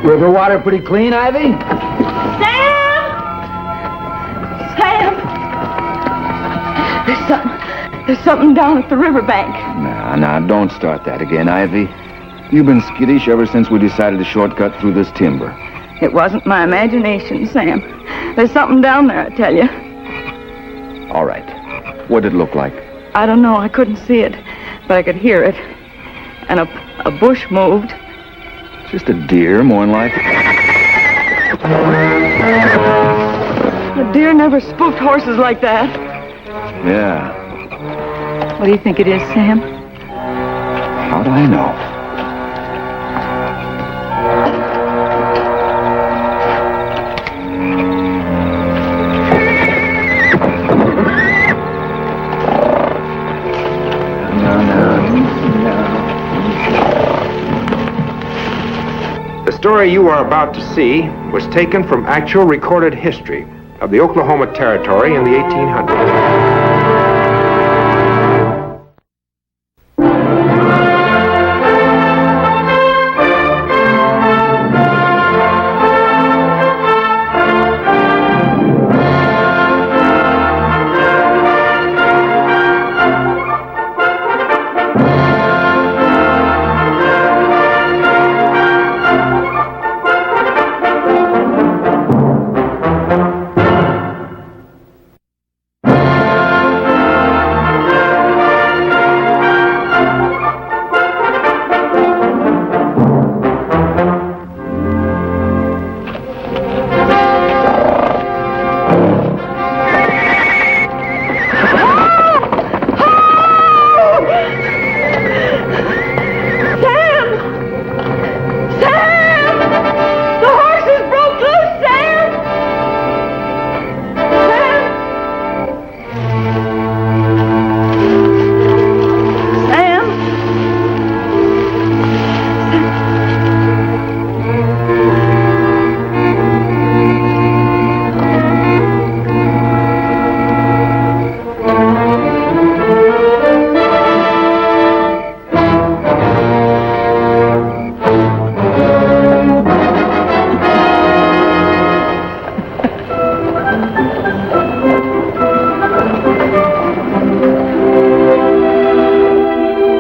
River water pretty clean, Ivy? Sam! Sam! There's something down at the riverbank. Now, don't start that again, Ivy. You've been skittish ever since we decided to shortcut through this timber. It wasn't my imagination, Sam. There's something down there, I tell you. All right. What did it look like? I don't know. I couldn't see it, but I could hear it. And a bush moved. Just a deer, more than like. The deer never spooked horses like that. Yeah. What do you think it is, Sam? How do I know? The story you are about to see was taken from actual recorded history of the Oklahoma Territory in the 1800s.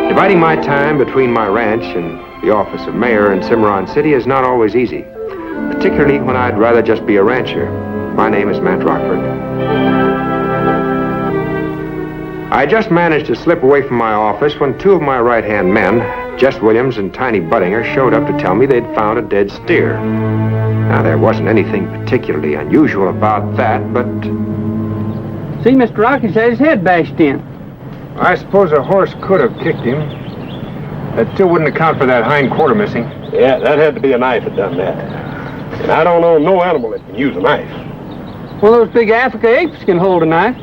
Dividing my time between my ranch and the office of mayor in Cimarron City is not always easy, particularly when I'd rather just be a rancher. My name is Matt Rockford. I just managed to slip away from my office when two of my right-hand men, Jess Williams and Tiny Buttinger, showed up to tell me they'd found a dead steer. Now, there wasn't anything particularly unusual about that, but... See, Mr. Rocky's had his head bashed in. I suppose a horse could have kicked him. That still wouldn't account for that hind quarter missing. Yeah, that had to be a knife that done that. And I don't know no animal that can use a knife. One of those big Africa apes can hold a knife.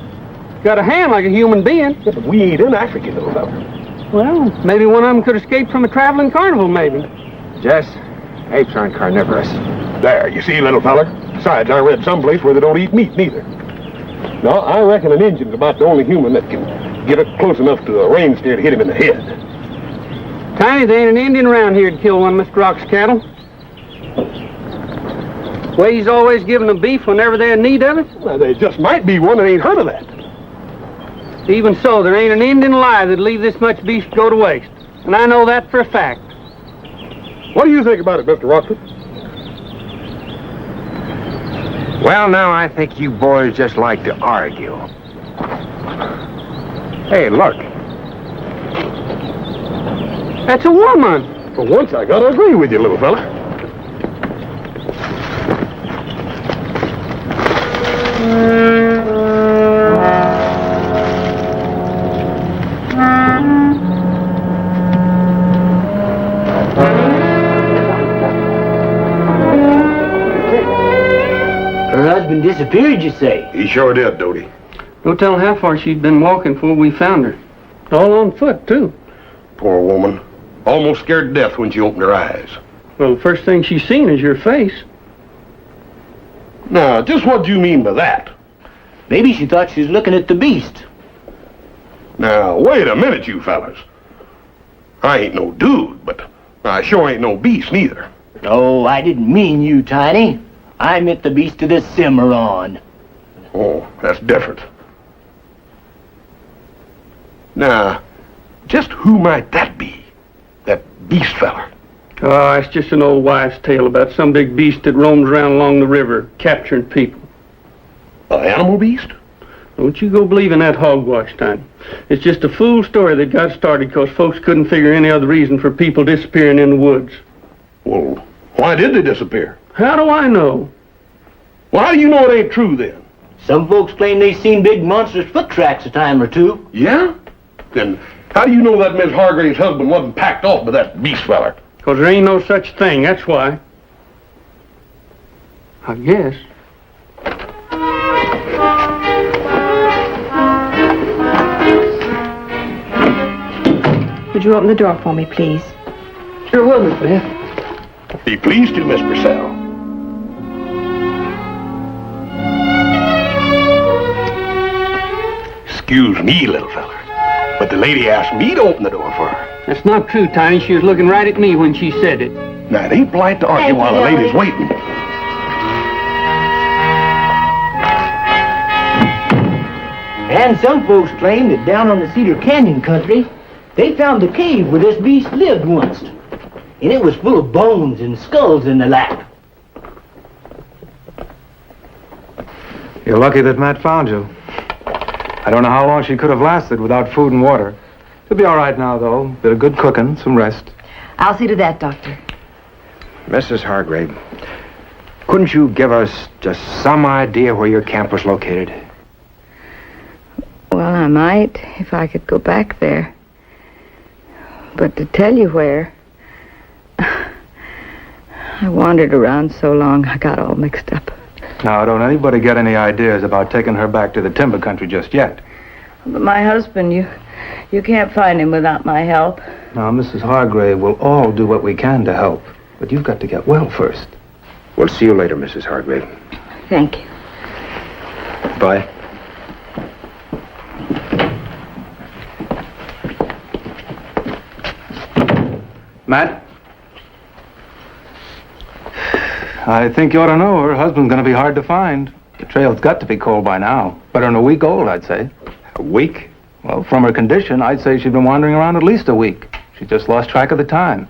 Got a hand like a human being. Yeah, but we ain't in Africa, little fella. Well, maybe one of them could escape from a traveling carnival, maybe. Jess, apes aren't carnivorous. There, you see, little feller. Besides, I read someplace where they don't eat meat, neither. No, I reckon an Injun's about the only human that can get up close enough to a reindeer to hit him in the head. Tiny, there ain't an Indian around here to kill one of Mr. Rock's cattle. Way he's always giving them beef whenever they're in need of it. Well, there just might be one that ain't heard of that. Even so, there ain't an Indian alive that'd leave this much beef go to waste. And I know that for a fact. What do you think about it, Mr. Rockford? Well, now, I think you boys just like to argue. Hey, look. That's a woman. For once, I gotta agree with you, little fella. Her husband disappeared, you say? He sure did, Dodie. No telling how far she'd been walking before we found her. All on foot, too. Poor woman. Almost scared to death when she opened her eyes. Well, the first thing she's seen is your face. Now, just what do you mean by that? Maybe she thought she was looking at the beast. Now, wait a minute, you fellas. I ain't no dude, but I sure ain't no beast neither. No, I didn't mean you, Tiny. I meant the Beast of the Cimarron. Oh, that's different. Now, just who might that be? That beast feller? Oh, it's just an old wives' tale about some big beast that roams around along the river, capturing people. An animal beast? Don't you go believing that hogwash, Tiny. It's just a fool story that got started because folks couldn't figure any other reason for people disappearing in the woods. Well, why did they disappear? How do I know? Well, how do you know it ain't true then? Some folks claim they seen big monstrous foot tracks a time or two. Yeah? Then how do you know that Miss Hargrave's husband wasn't packed off by that beast feller? Because there ain't no such thing, that's why. I guess. Would you open the door for me, please? Sure will, Miss Beth. Be pleased to, Miss Purcell. Excuse me, little feller, but the lady asked me to open the door for her. That's not true, Tiny. She was looking right at me when she said it. Now, it ain't polite to argue while the lady's waiting. And some folks claim that down on the Cedar Canyon country, they found the cave where this beast lived once. And it was full of bones and skulls in the lap. You're lucky that Matt found you. I don't know how long she could have lasted without food and water. She'll be all right now, though. Bit of good cooking, some rest. I'll see to that, Doctor. Mrs. Hargrave, couldn't you give us just some idea where your camp was located? Well, I might if I could go back there. But to tell you where, I wandered around so long I got all mixed up. Now, don't anybody get any ideas about taking her back to the timber country just yet. But my husband, you can't find him without my help. Now, Mrs. Hargrave, we'll all do what we can to help. But you've got to get well first. We'll see you later, Mrs. Hargrave. Thank you. Bye. Matt? I think you ought to know her husband's going to be hard to find. The trail's got to be cold by now. Better than a week old, I'd say. A week? Well, from her condition, I'd say she's been wandering around at least a week. She just lost track of the time.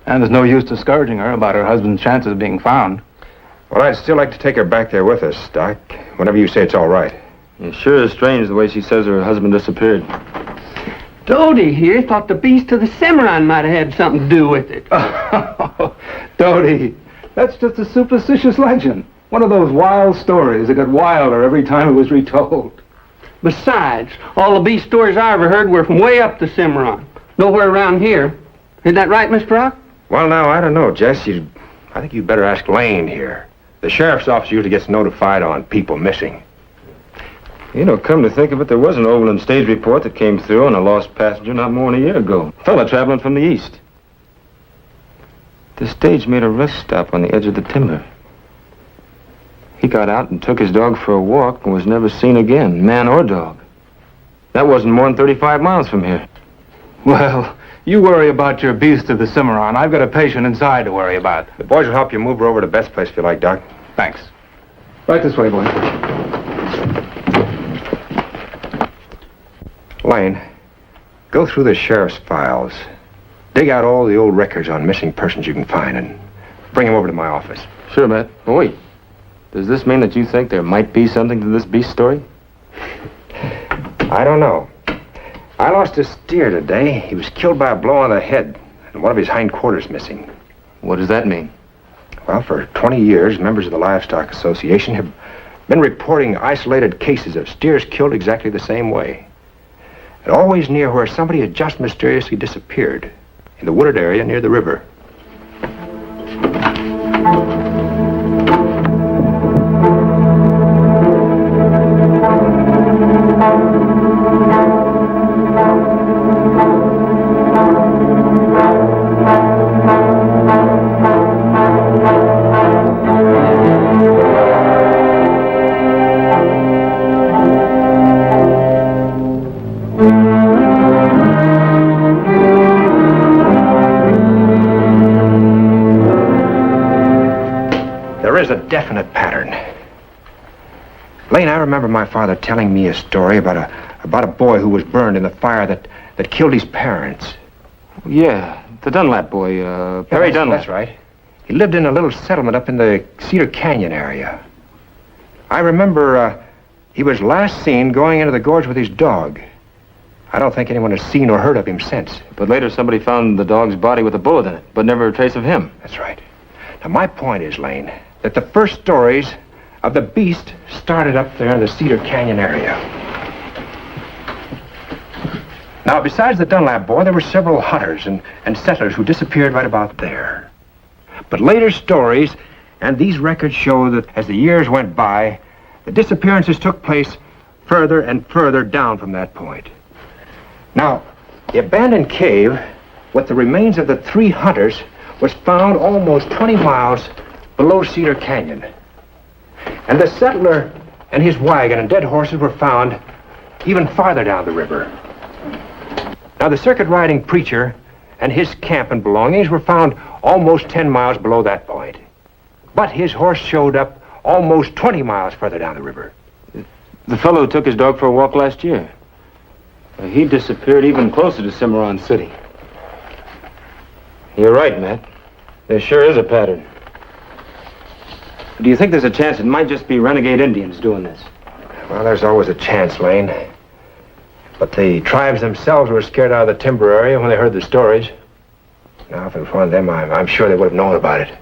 And there's no use discouraging her about her husband's chances of being found. Well, I'd still like to take her back there with us, Doc. Whenever you say it's all right. It sure is strange the way she says her husband disappeared. Dodie here thought the Beast of the Cimarron might have had something to do with it. Dodie, that's just a superstitious legend. One of those wild stories that got wilder every time it was retold. Besides, all the beast stories I ever heard were from way up the Cimarron. Nowhere around here. Isn't that right, Mr. Rock? Well, now, I don't know, Jess. I think you'd better ask Lane here. The sheriff's office usually gets notified on people missing. You know, come to think of it, there was an Overland stage report that came through on a lost passenger not more than a year ago. Fella traveling from the east. The stage made a rest stop on the edge of the timber. He got out and took his dog for a walk and was never seen again, man or dog. That wasn't more than 35 miles from here. Well, you worry about your Beast of the Cimarron. I've got a patient inside to worry about. The boys will help you move her over to Beth's place if you like, Doc. Thanks. Right this way, boy. Lane, go through the sheriff's files. Dig out all the old records on missing persons you can find and bring them over to my office. Sure, Matt. Oh, wait. Does this mean that you think there might be something to this beast story? I don't know. I lost a steer today. He was killed by a blow on the head, and one of his hindquarters missing. What does that mean? Well, for 20 years, members of the Livestock Association have been reporting isolated cases of steers killed exactly the same way. And always near where somebody had just mysteriously disappeared, in the wooded area near the river. there's a definite pattern. Lane, I remember my father telling me a story about a boy who was burned in the fire that killed his parents. Yeah, the Dunlap boy, Perry Dunlap. That's right. He lived in a little settlement up in the Cedar Canyon area. I remember he was last seen going into the gorge with his dog. I don't think anyone has seen or heard of him since. But later somebody found the dog's body with a bullet in it, but never a trace of him. That's right. Now, my point is, Lane, that the first stories of the beast started up there in the Cedar Canyon area. Now, besides the Dunlap boy, there were several hunters and settlers who disappeared right about there. But later stories, and these records show that as the years went by, the disappearances took place further and further down from that point. Now, the abandoned cave with the remains of the 3 hunters was found almost 20 miles below Cedar Canyon. And the settler and his wagon and dead horses were found even farther down the river. Now, the circuit-riding preacher and his camp and belongings were found almost 10 miles below that point. But his horse showed up almost 20 miles further down the river. The fellow who took his dog for a walk last year. He disappeared even closer to Cimarron City. You're right, Matt. There sure is a pattern. Do you think there's a chance it might just be renegade Indians doing this? Well, there's always a chance, Lane. But the tribes themselves were scared out of the timber area when they heard the stories. Now, if it was one of them, I'm sure they would have known about it.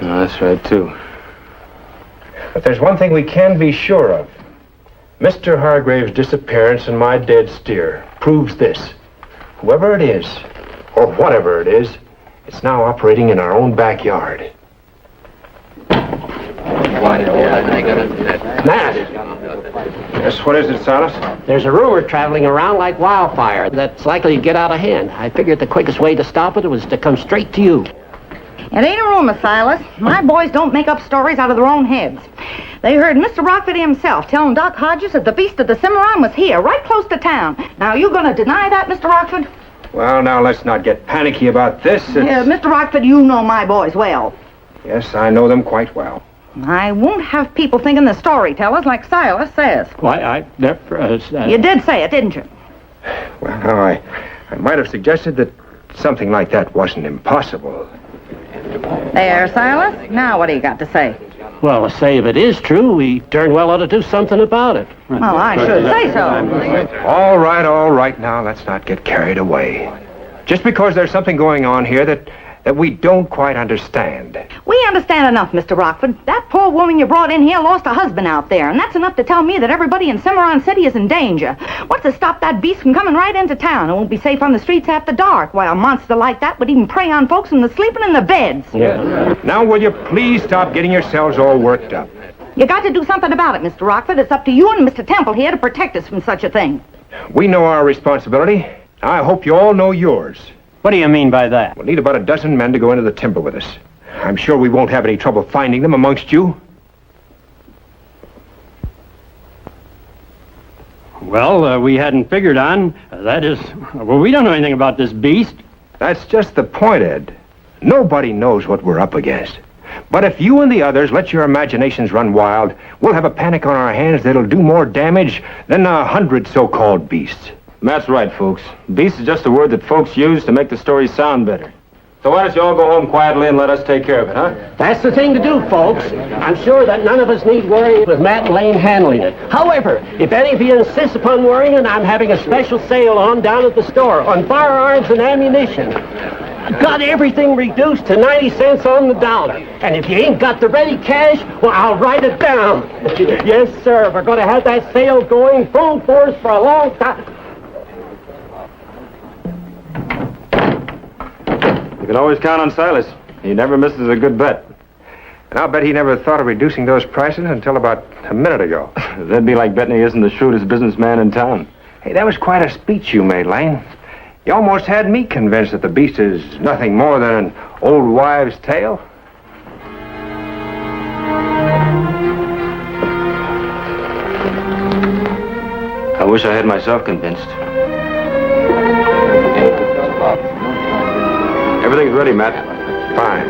No, that's right, too. But there's one thing we can be sure of. Mr. Hargrave's disappearance and my dead steer proves this. Whoever it is, or whatever it is, it's now operating in our own backyard. Matt, Yes, what is it, Silas? there's a rumor traveling around like wildfire that's likely to get out of hand. I figured the quickest way to stop it was to come straight to you. It ain't a rumor, Silas. My boys don't make up stories out of their own heads. They heard Mr. Rockford himself telling Doc Hodges that the Beast of the Cimarron was here, right close to town. Now, you gonna deny that, Mr. Rockford? Well, now, let's not get panicky about this. Yeah, Mr. Rockford, you know my boys well. Yes, I know them quite well. I won't have people thinking they're storytellers like Silas says. Why, You did say it, didn't you? Well, now, I might have suggested that something like that wasn't impossible. There, Silas. Now what do you got to say? Well, say if it is true, we darn well ought to do something about it. Well, I should say so. All right, now, let's not get carried away. Just because there's something going on here that we don't quite understand. We understand enough, Mr. Rockford. That poor woman you brought in here lost a husband out there, and that's enough to tell me that everybody in Cimarron City is in danger. What's to stop that beast from coming right into town? It won't be safe on the streets after dark. Why, a monster like that would even prey on folks when they're sleeping in their beds. Yeah. Now, will you please stop getting yourselves all worked up? You got to do something about it, Mr. Rockford. It's up to you and Mr. Temple here to protect us from such a thing. We know our responsibility. I hope you all know yours. What do you mean by that? We'll need about a dozen men to go into the timber with us. I'm sure we won't have any trouble finding them amongst you. Well, we hadn't figured on. That is, well, we don't know anything about this beast. That's just the point, Ed. Nobody knows what we're up against. But if you and the others let your imaginations run wild, we'll have a panic on our hands that'll do more damage than 100 so-called beasts. Matt's right, folks. Beast is just a word that folks use to make the stories sound better. So why don't you all go home quietly and let us take care of it, huh? That's the thing to do, folks. I'm sure that none of us need worry with Matt and Lane handling it. However, if any of you insist upon worrying, I'm having a special sale on down at the store on firearms and ammunition. Got everything reduced to 90 cents on the dollar. And if you ain't got the ready cash, well, I'll write it down. Yes, sir. We're going to have that sale going full force for a long time. You can always count on Silas. He never misses a good bet. And I'll bet he never thought of reducing those prices until about a minute ago. That'd be like betting he isn't the shrewdest businessman in town. Hey, that was quite a speech you made, Lane. You almost had me convinced that the beast is nothing more than an old wives' tale. I wish I had myself convinced. Everything's ready, Matt. Fine.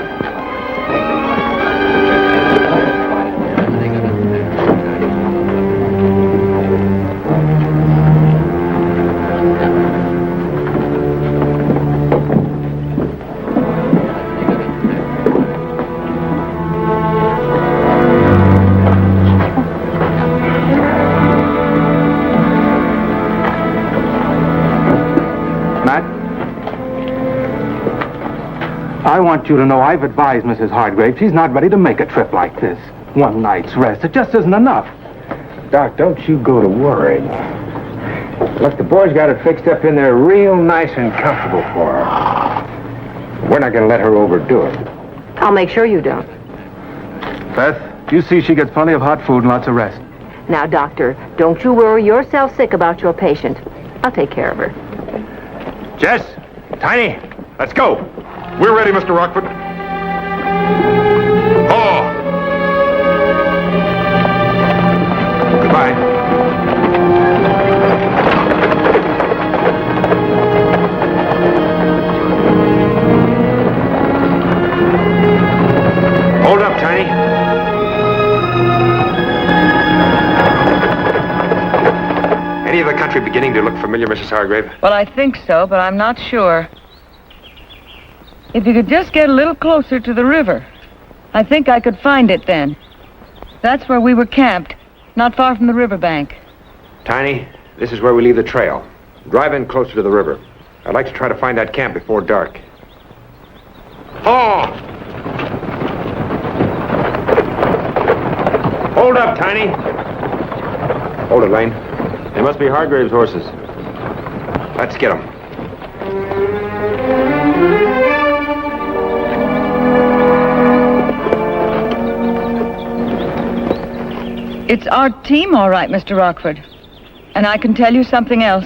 want you to know I've advised Mrs. Hargrave she's not ready to make a trip like this. One night's rest, it just isn't enough. Doc, don't you go to worrying. Look, the boys got it fixed up in there real nice and comfortable for her. We're not going to let her overdo it. I'll make sure you don't. Beth, you see she gets plenty of hot food and lots of rest. Now, Doctor, don't you worry yourself sick about your patient. I'll take care of her. Jess, Tiny, let's go. We're ready, Mr. Rockford. Oh! Goodbye. Hold up, Tiny. Any of the country beginning to look familiar, Mrs. Hargrave? Well, I think so, but I'm not sure. If you could just get a little closer to the river, I think I could find it then. That's where we were camped, not far from the riverbank. Tiny, this is where we leave the trail. Drive in closer to the river. I'd like to try to find that camp before dark. Oh! Hold up, Tiny. Hold it, Lane. They must be Hargrave's horses. Let's get them. It's our team, all right, Mr. Rockford. And I can tell you something else.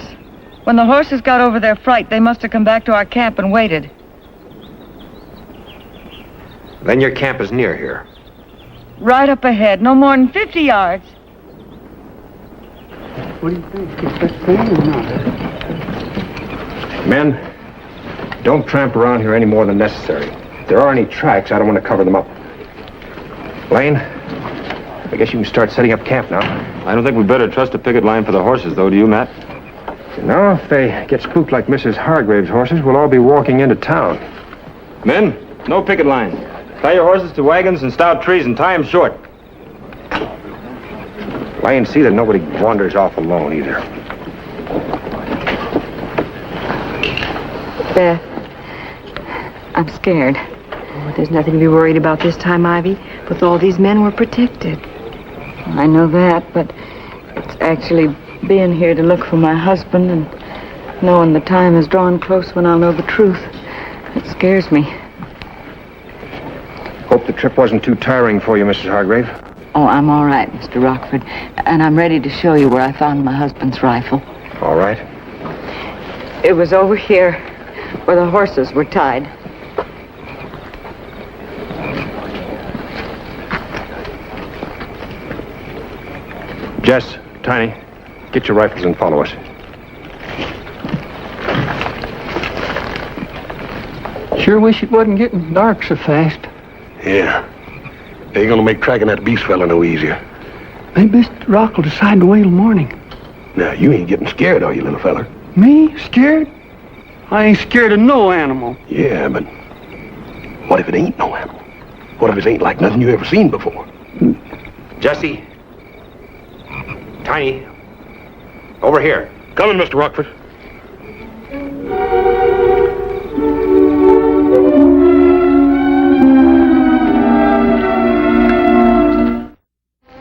When the horses got over their fright, they must have come back to our camp and waited. Then your camp is near here. Right up ahead, no more than 50 yards. What do you think? Is that fair or not? Men, don't tramp around here any more than necessary. If there are any tracks, I don't want to cover them up. Lane, I guess you can start setting up camp now. I don't think we better trust a picket line for the horses, though, do you, Matt? No, if they get spooked like Mrs. Hargrave's horses, we'll all be walking into town. Men, no picket lines. Tie your horses to wagons and stout trees and tie them short. Lane, see that nobody wanders off alone either. Beth, I'm scared. Oh, there's nothing to be worried about this time, Ivy. With all these men, we're protected. I know that, but it's actually being here to look for my husband and knowing the time is drawing close when I'll know the truth. It scares me. Hope the trip wasn't too tiring for you, Mrs. Hargrave. Oh, I'm all right, Mr. Rockford. And I'm ready to show you where I found my husband's rifle. All right. It was over here where the horses were tied. Jess, Tiny, get your rifles and follow us. Sure wish it wasn't getting dark so fast. Yeah. They ain't gonna make tracking that beast fella no easier. Maybe Mr. Rock will decide to wait till morning. Now, you ain't getting scared, are you, little feller? Me? Scared? I ain't scared of no animal. Yeah, but what if it ain't no animal? What if it ain't like nothing you ever seen before? Jesse. Tiny. Over here. Coming, Mr. Rockford.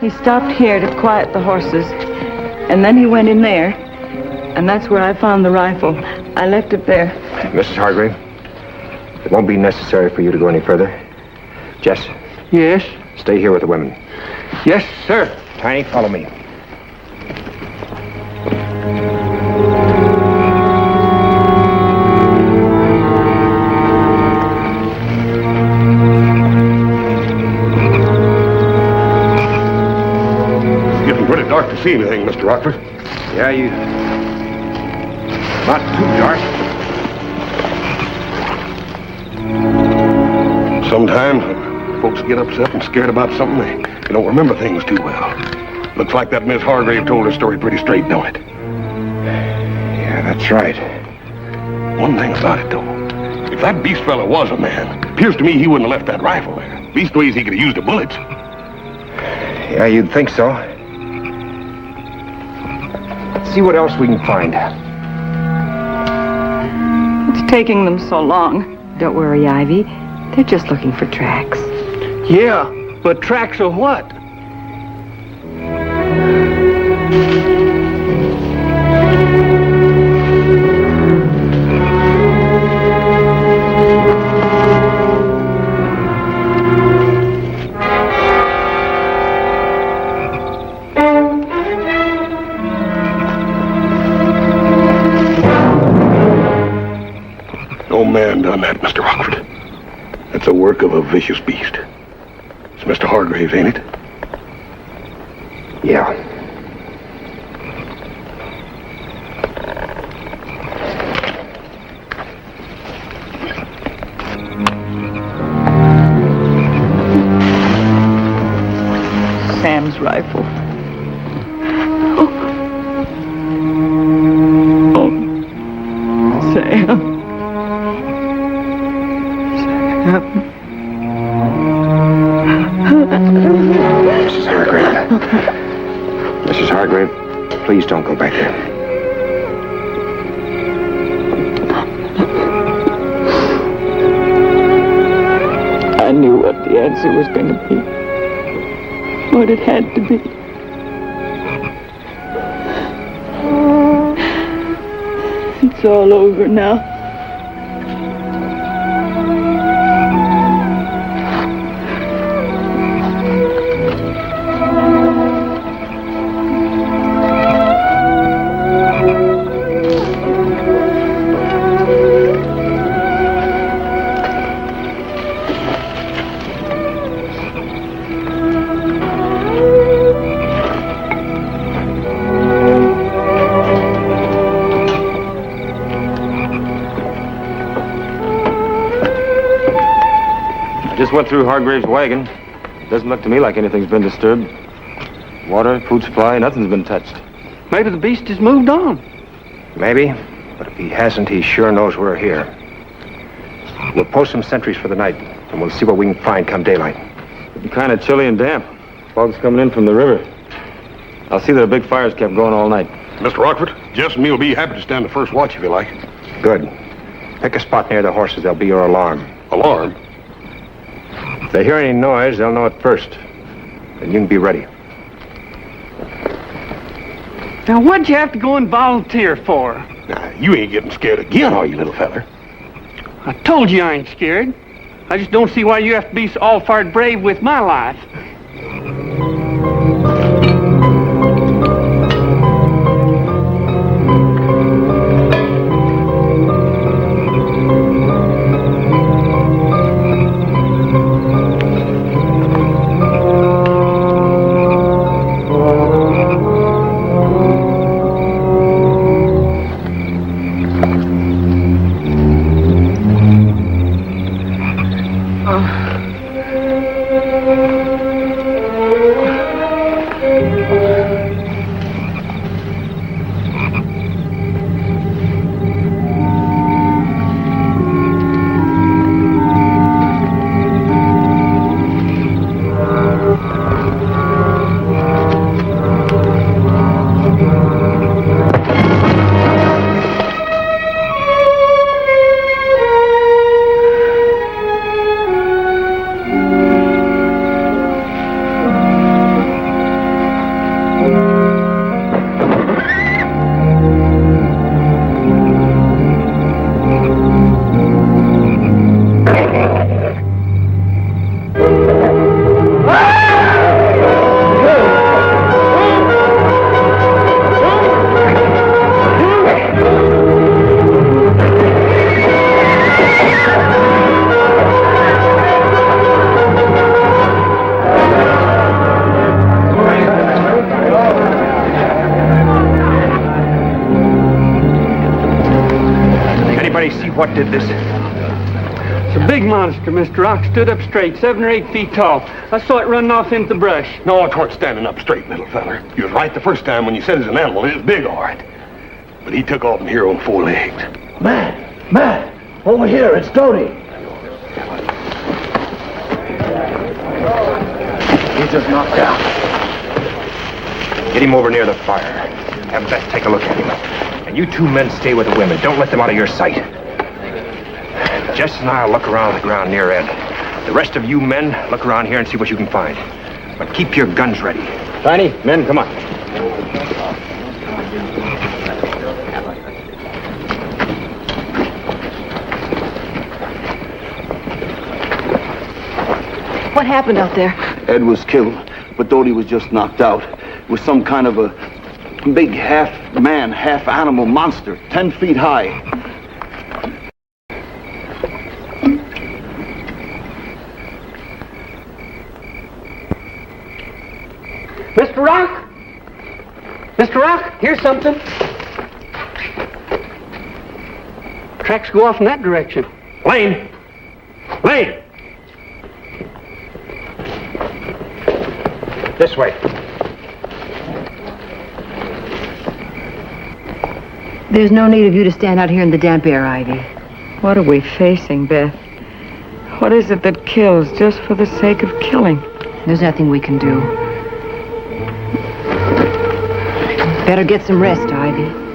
He stopped here to quiet the horses, and then he went in there, and that's where I found the rifle. I left it there. Mrs. Hargrave, it won't be necessary for you to go any further. Jess, Yes? stay here with the women. Yes, sir. Tiny, follow me. It's getting pretty dark to see anything, Mr. Rockford. Yeah, you... Not too dark. Sometimes when folks get upset and scared about something, they don't remember things too well. Looks like that Miss Hargrave told her story pretty straight, don't it? Yeah, that's right. One thing about it, though. If that beast fella was a man, it appears to me he wouldn't have left that rifle there. Leastways, he could have used the bullets. Yeah, you'd think so. Let's see what else we can find. It's taking them so long. Don't worry, Ivy. They're just looking for tracks. Yeah, but tracks of what? No man done that, Mr. Rockford. That's the work of a vicious beast. It's Mr. Hargraves, ain't it? Yeah. Sam's rifle. Sam. Mrs. Hargrave. Mrs. Hargrave, please don't go back there. I knew what the answer was going to be. What it had to be. It's all over now. Just went through Hargrave's wagon. Doesn't look to me like anything's been disturbed. Water, food supply, nothing's been touched. Maybe the beast has moved on. Maybe, but if he hasn't, he sure knows we're here. We'll post some sentries for the night, and we'll see what we can find come daylight. It'll be kind of chilly and damp. Fog's coming in from the river. I'll see that a big fire's kept going all night. Mr. Rockford, Jess and me will be happy to stand the first watch if you like. Good. Pick a spot near the horses. There'll be your alarm. Alarm? If they hear any noise, they'll know it first. Then you can be ready. Now, what'd you have to go and volunteer for? Now, you ain't getting scared again, are you, little feller? I told you I ain't scared. I just don't see why you have to be so all-fired brave with my life. What did this? It's a big monster, Mr. Rock. Stood up straight, 7 or 8 feet tall. I saw it running off into the brush. No, it weren't standing up straight, little feller. You was right the first time when you said it's an animal. It was big, all right. But he took off in here on 4 legs. Matt, over here, it's Dodie. He's just knocked out. Get him over near the fire. Have Beth take a look at him. And you 2 men stay with the women. Don't let them out of your sight. Jess and I'll look around the ground near Ed. The rest of you men, look around here and see what you can find. But keep your guns ready. Tiny, men, come on. What happened out there? Ed was killed, but Dodie was just knocked out. It was some kind of a big half-man, half-animal monster, 10 feet high. Mr. Rock? Mr. Rock, here's something. Tracks go off in that direction. Lane! Lane! This way. There's no need of you to stand out here in the damp air, Ivy. What are we facing, Beth? What is it that kills just for the sake of killing? There's nothing we can do. Better get some rest, Ivy.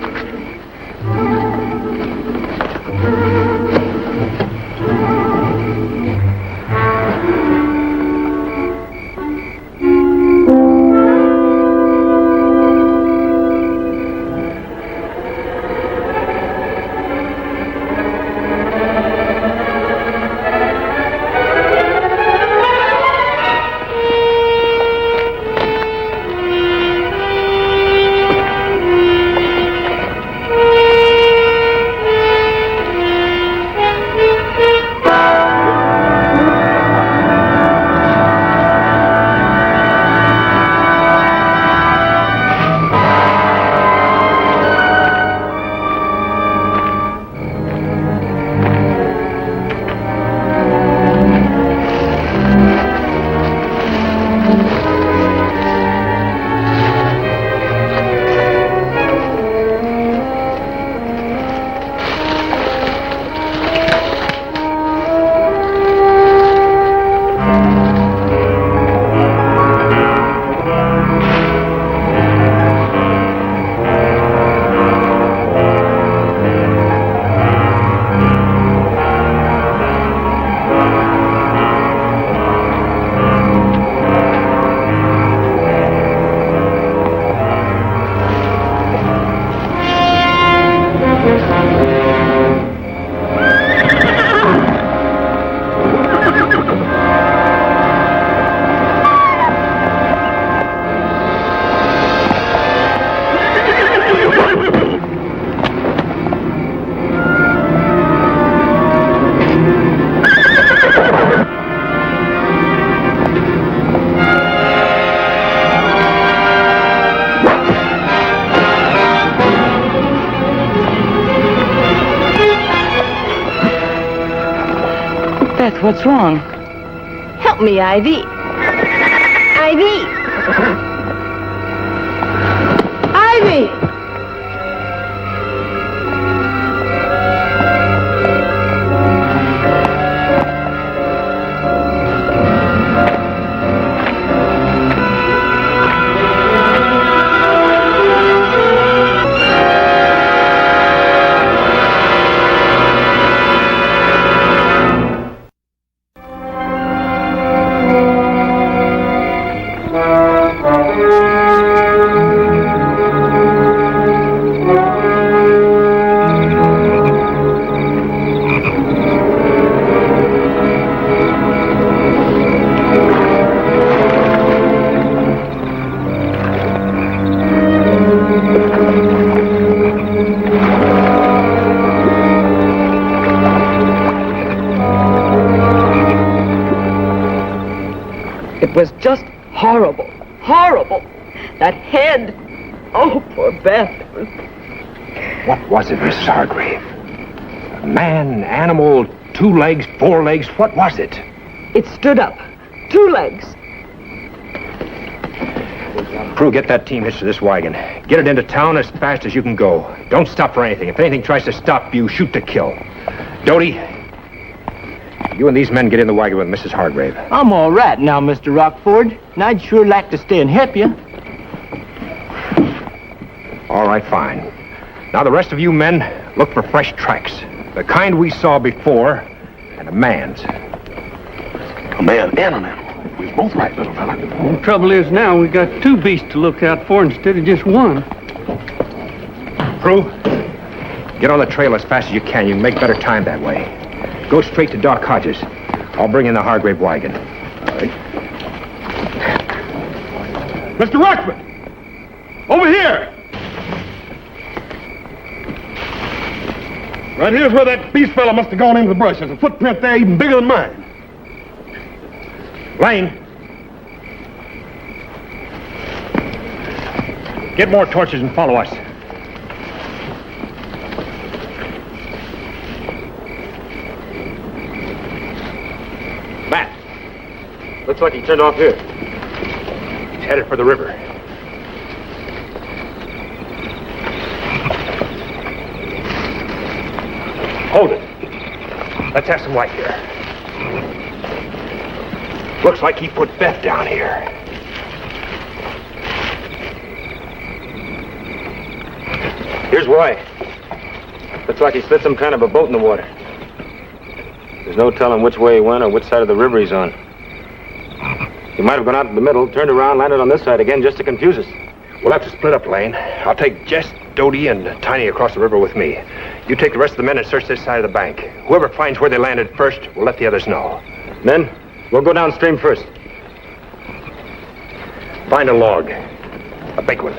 Beth, what's wrong? Help me, Ivy. Ivy! Ivy! It was just horrible. Horrible. That head. Oh, poor Beth. What was it, Mrs. Hargrave? A man, animal, 2 legs, 4 legs, what was it? It stood up. 2 legs. Crew, get that team hitched to this wagon. Get it into town as fast as you can go. Don't stop for anything. If anything tries to stop you, shoot to kill. Dodie, you and these men get in the wagon with Mrs. Hargrave. I'm all right now, Mr. Rockford, and I'd sure like to stay and help you. All right, fine. Now, the rest of you men, look for fresh tracks. The kind we saw before, and a man's. A man and an animal. We was both right, little fella. The trouble is now we got two beasts to look out for instead of just one. Prue, get on the trail as fast as you can. You can make better time that way. Go straight to Doc Hodges. I'll bring in the Hargrave wagon. All right. Mr. Rockford! Over here! Right here's where that beast fella must have gone into the brush. There's a footprint there even bigger than mine. Lane. Get more torches and follow us. Matt. Looks like he turned off here. He's headed for the river. Hold it. Let's have some light here. Looks like he put Beth down here. Here's why. Looks like he slid some kind of a boat in the water. There's no telling which way he went or which side of the river he's on. He might have gone out in the middle, turned around, landed on this side again just to confuse us. We'll have to split up, Lane. I'll take Jess, Dodie, and Tiny across the river with me. You take the rest of the men and search this side of the bank. Whoever finds where they landed first will let the others know. Men, we'll go downstream first. Find a log. A big one.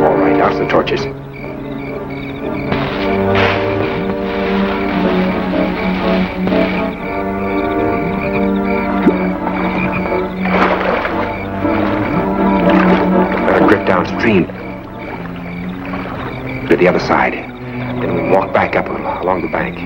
All right, how's the torches? Grip downstream to the other side. Then we walk back up along the bank.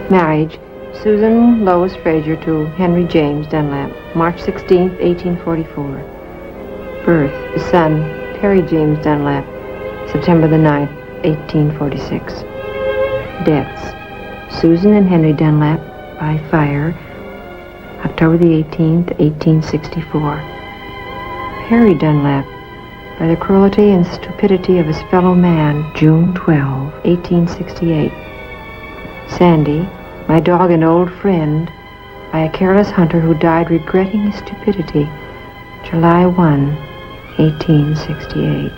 Marriage, Susan Lois Fraser to Henry James Dunlap, March 16, 1844. Birth, the son, Perry James Dunlap, September the 9th, 1846. Deaths, Susan and Henry Dunlap by fire, October the 18th, 1864. Perry Dunlap by the cruelty and stupidity of his fellow man, June 12, 1868. Sandy, my dog and old friend, by a careless hunter who died regretting his stupidity, July 1, 1868.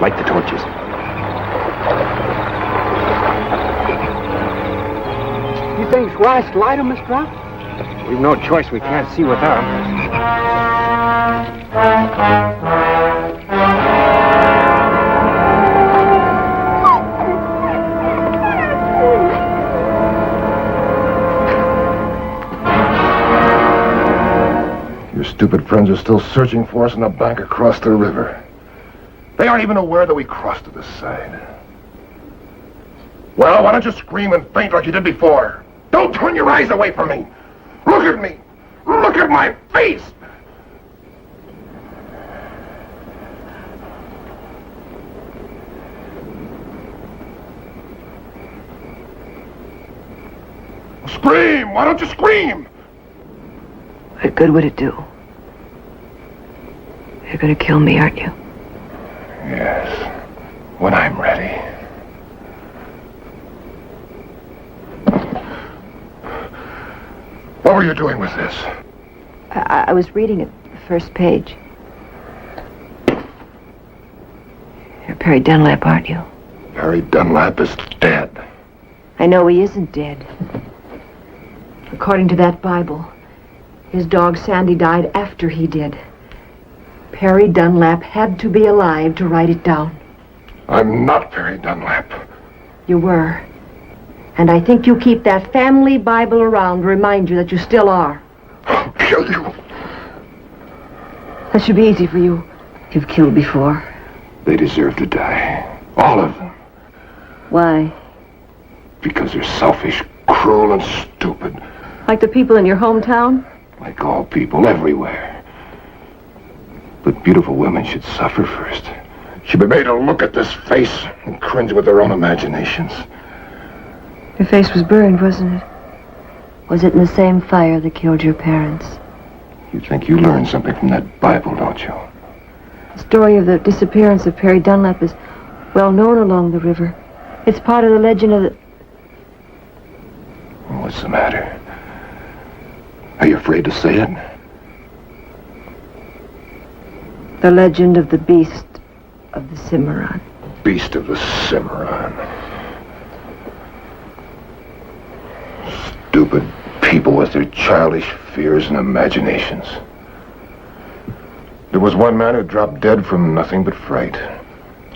Light the torches. You think it's wise to light them, Mr. Rock? We've no choice. We can't see without them. Your stupid friends are still searching for us in a bank across the river. They aren't even aware that we crossed to this side. Well, why don't you scream and faint like you did before? Don't turn your eyes away from me. Look at me. Look at my face. Scream! Why don't you scream? What good would it do? You're gonna kill me, aren't you? Yes, when I'm ready. What were you doing with this? I was reading it, the first page. You're Perry Dunlap, aren't you? Perry Dunlap is dead. I know he isn't dead. According to that Bible, his dog Sandy died after he did. Perry Dunlap had to be alive to write it down. I'm not Perry Dunlap. You were. And I think you keep that family Bible around to remind you that you still are. I'll kill you. That should be easy for you. You've killed before. They deserve to die. All of them. Why? Because they're selfish, cruel, and stupid. Like the people in your hometown? Like all people everywhere. But beautiful women should suffer first. Should be made to look at this face and cringe with their own imaginations. Your face was burned, wasn't it? Was it in the same fire that killed your parents? You think you learned something from that Bible, don't you? The story of the disappearance of Perry Dunlap is well known along the river. It's part of the legend of the... What's the matter? Are you afraid to say it? The legend of the Beast of the Cimarron. Beast of the Cimarron. Stupid people with their childish fears and imaginations. There was one man who dropped dead from nothing but fright.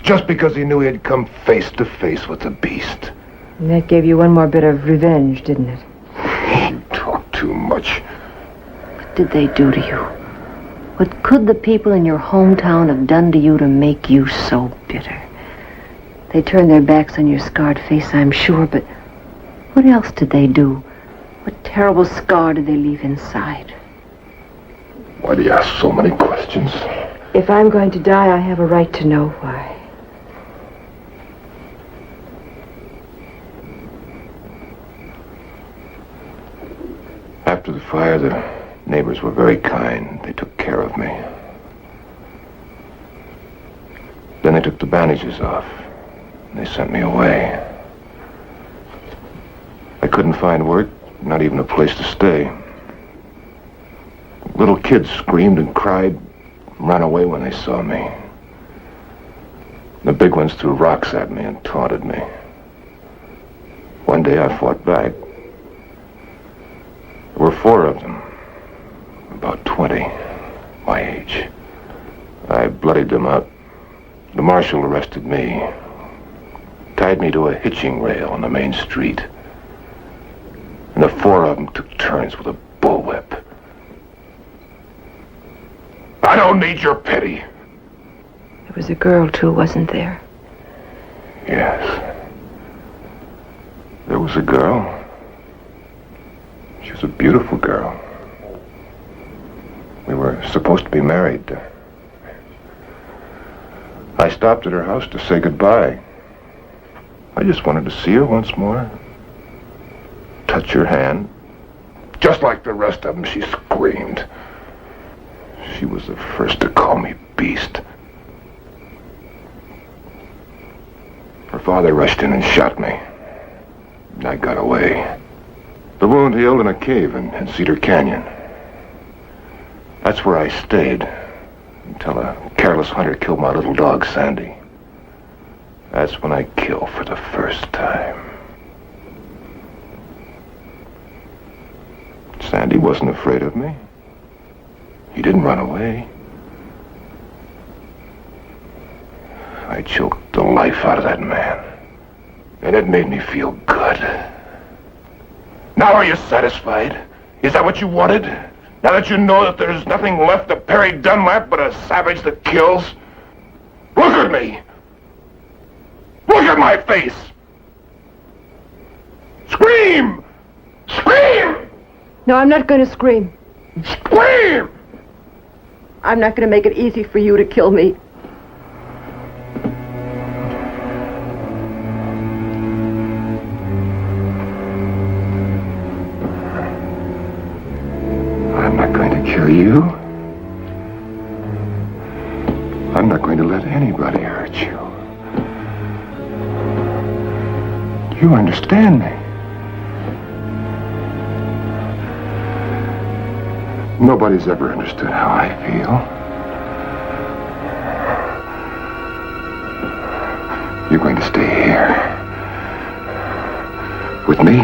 Just because he knew he had come face to face with the beast. And that gave you one more bit of revenge, didn't it? You talk too much. What did they do to you? What could the people in your hometown have done to you to make you so bitter? They turned their backs on your scarred face, I'm sure, but what else did they do? What terrible scar did they leave inside? Why do you ask so many questions? If I'm going to die, I have a right to know why. After the fire, the neighbors were very kind. They took care of me. Then they took the bandages off, and they sent me away. I couldn't find work, not even a place to stay. Little kids screamed and cried, and ran away when they saw me. The big ones threw rocks at me and taunted me. One day I fought back. There were 4 of them, about 20, my age. I bloodied them up. The marshal arrested me, tied me to a hitching rail on the main street. And the 4 of them took turns with a bullwhip. I don't need your pity. There was a girl, too, wasn't there? Yes. was a girl. She was a beautiful girl. We were supposed to be married. I stopped at her house to say goodbye. I just wanted to see her once more. Touch her hand. Just like the rest of them, she screamed. She was the first to call me Beast. Her father rushed in and shot me. I got away. The wound healed in a cave in Cedar Canyon. That's where I stayed until a careless hunter killed my little dog, Sandy. That's when I killed for the first time. Sandy wasn't afraid of me. He didn't run away. I choked the life out of that man. And it made me feel good. Now are you satisfied? Is that what you wanted? Now that you know that there's nothing left of Perry Dunlap but a savage that kills? Look at me! Look at my face! Scream! Scream! No, I'm not going to scream. Scream! I'm not going to make it easy for you to kill me. I'm not going to kill you. I'm not going to let anybody hurt you. You understand me? Nobody's ever understood how I feel. You're going to stay here. With me.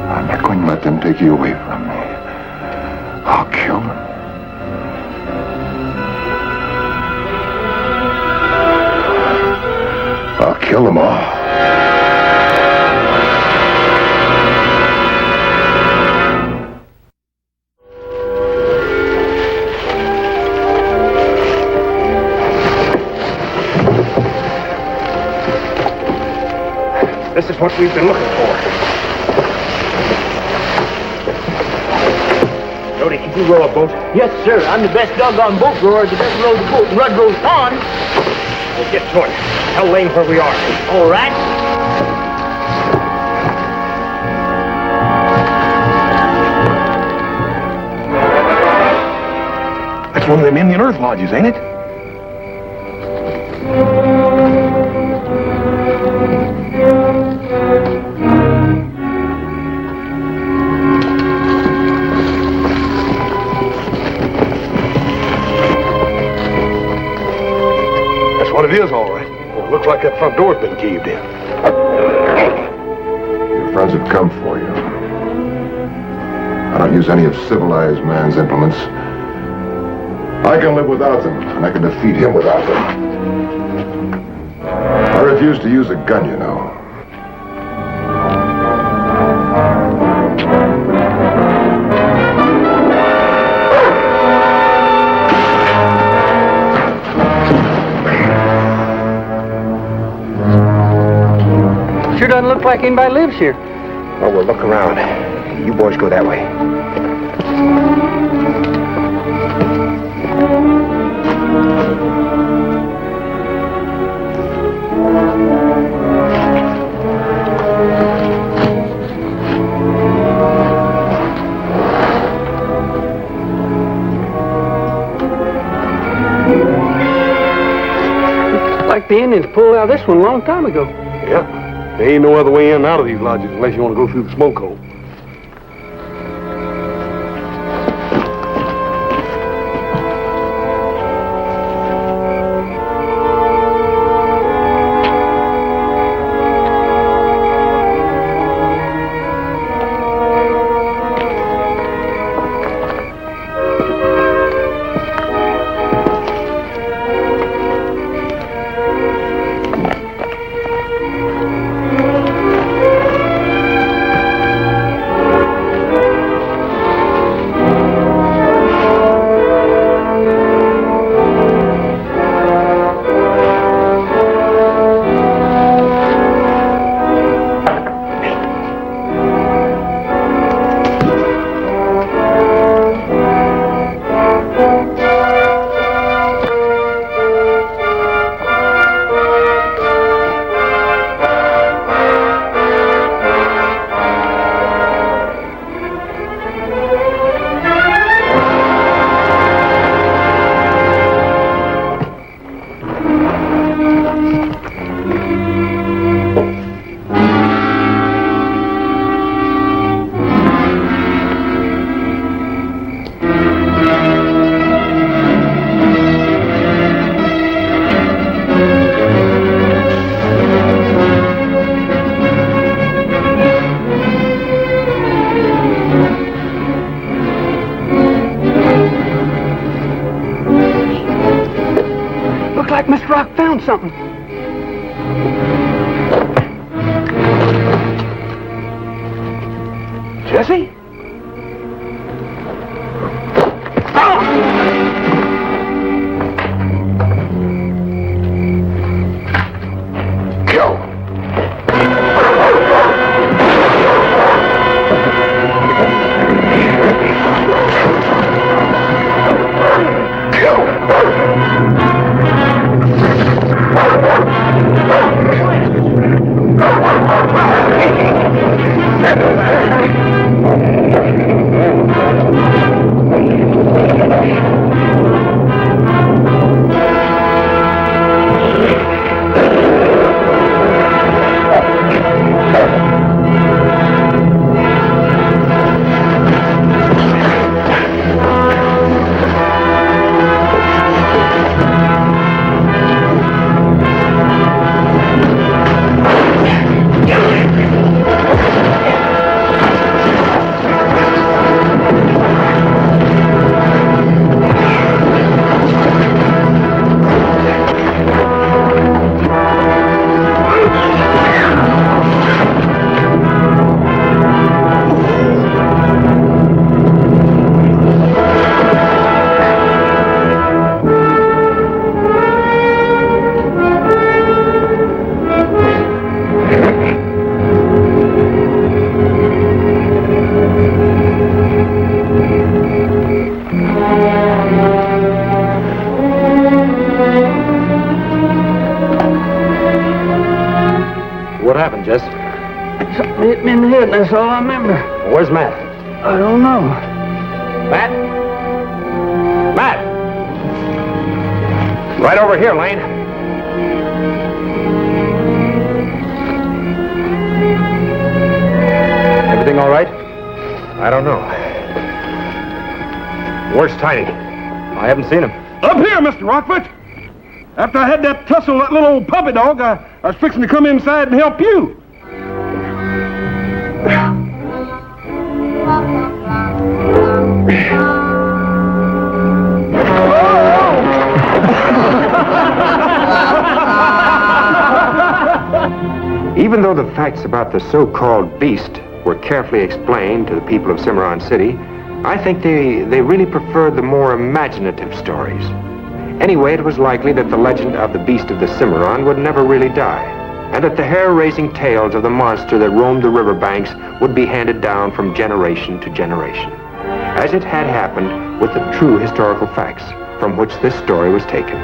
I'm not going to let them take you away from me. I'll kill them. I'll kill them all. This is what we've been looking for. Jody, can you row a boat? Yes, sir. I'm the best doggone boat rower that ever rode the boat in Rudrose Pond. We'll get to it. Tell Lane where we are. All right. That's one of them Indian Earth lodges, ain't it? That's what it is, all right. Well, it looks like that front door's been caved in. Your friends have come for you. I don't use any of civilized man's implements. I can live without them, and I can defeat him without them. I refuse to use a gun, you know. Sure doesn't look like anybody lives here. Well, we'll look around. You boys go that way. Like the Indians pulled out this one a long time ago. Yeah. There ain't no other way in and out of these lodges unless you want to go through the smoke hole. found something. Jesse? What happened, Jess? Something hit me in the head, and that's all I remember. Where's Matt? I don't know. Matt? Matt! Right over here, Lane. Everything all right? I don't know. Where's Tiny? I haven't seen him. Up here, Mr. Rockford. After I had that tussle with that little old puppy dog, I was fixing to come inside and help you. Even though the facts about the so-called beast were carefully explained to the people of Cimarron City, I think they really preferred the more imaginative stories. Anyway, it was likely that the legend of the Beast of the Cimarron would never really die, and that the hair-raising tales of the monster that roamed the riverbanks would be handed down from generation to generation, as it had happened with the true historical facts from which this story was taken.